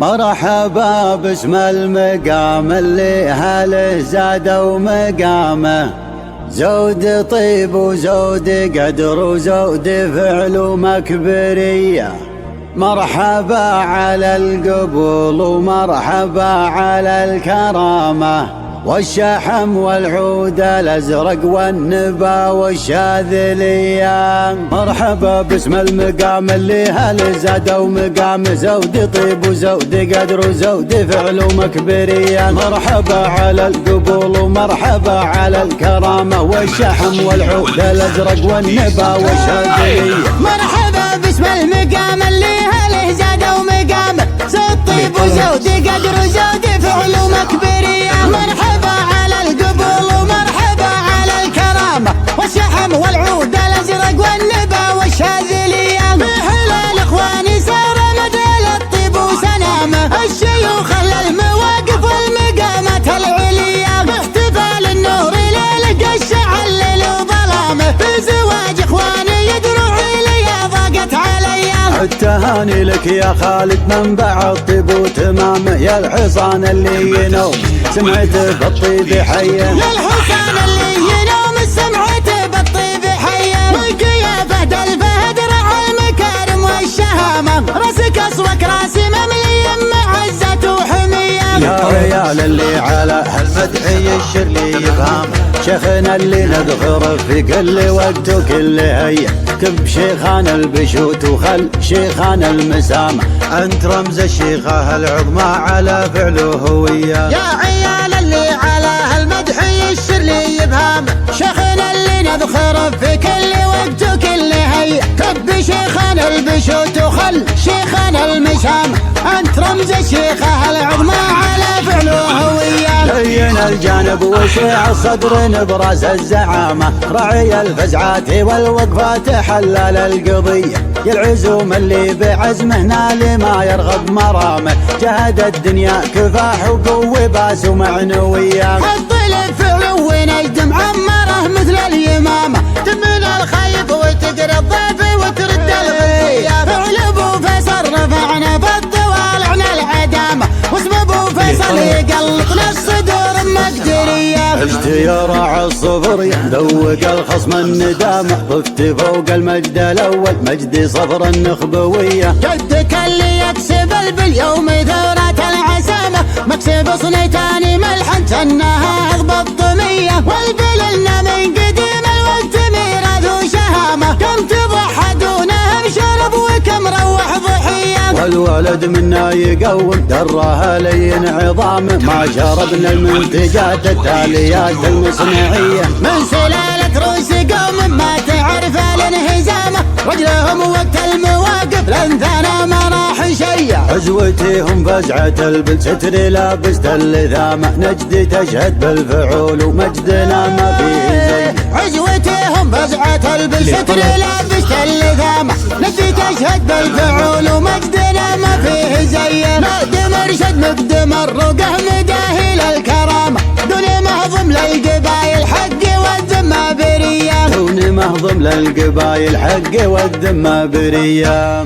مرحبا باسم المقام اللي هاله زادوا مقامه، زود طيب وزود قدر وزود فعل ومكبرية. مرحبا على القبول ومرحبا على الكرامة، والشحم والعود الازرق والنبا والشاذلية. مرحبا باسم المقام اللي هل زادوا مقام، زود طيب وزود قدر وزود فعل ومكبرية. مرحبا على القبول ومرحبا على الكرامة، والشحم والعود الازرق والنبا والشاذلية. مرحبا باسم المقام اللي هل زادوا مقام، زود طيب وزود قدر وزود فعل ومكبرية. مرحبا على القبول ومرحبا على الكرامة، والشحم والعود الازرق والنبا والشاذلية. بحلال اخواني سار مدى الطيب وسلامة، الشيوخ المواقف والمقامات العليا. باحتفال النور ليلة الشعل ليل وظلامه، بزواج اخواني يدروا عليا ضاقت عليا. التهاني لك يا خالد منبع الطيب وتمامه، يا الحصان اللي ينوم سمعته بالطيب حيه. يا الحصان اللي ينوم سمعته بالطيب حيه، والقيافة الفهد رعى المكارم والشهامة، راسك اصوك راس مملي معزة وحمية. يا ريال اللي على هالمدحي الشرلي يفهم، شيخنا اللي نذخر في كل وقت وكل هي. كب شيخان البشوت وخل شيخان المسامة، انت رمز الشيخة العظمى على فعله هوية. يا عيال اللي على هالمدحي الشرلي يفهم، شيخنا اللي نذخر في كل وقت وكل هي. كب شيخان البشوت وخل شيخان المسامة، انت رمز الشيخة العظمى على فعله هوية. لين الجانب وسع الصدر نبرز الزعامة، رعي الفزعات والوقفات حلال القضية. يا العزوم اللي بعزمه نال ما يرغب مرامه، جهد الدنيا كفاح وقوة باس ومعنوية. حط الفعل ونجد معمره مثل اليمامة، تمن الخيب وتقري الضيف وترد الغية. فعل ابو فيصل رفعنا بالطوال عن العدامة، واسم ابو فيصل يقلقنا الصدور مقدرية. عشت يا راعي الصبر ذوق الخصم الندامة، ضفت فوق المجد الاول مجد صبر النخبوية. جدك اللي يكسب باليوم ثورة العسامة، مكسب صنيتاني ملحن تنها اغبى الطمية. والبللنا من قديم الوقت ميراث وشهامة، كم تضحدونهم شرب وكم روح ضحية. والولد منا يقوم دراها لين عظامه، ما شربنا المنتجات التاليات المصنعية. من سلالة روس قوم ما تعرف الانهزامة، رجلهم وقت المواقف لانثانا ما راح شيء. عزوتهم فزعة البلستر لابست اللثامة، نجد تشهد بالفعول ومجدنا ما فيه زي. عزوتهم فزعة البلستر لابست اللثامة، نجد تشهد بالفعول ومجدنا ما فيه زي. مقدم ارشد مقدم الرقه مداهي للكرامة، دون مهضم للقبايل حق والذمة برية. دون مهضم للقبايل حق والذمة برية.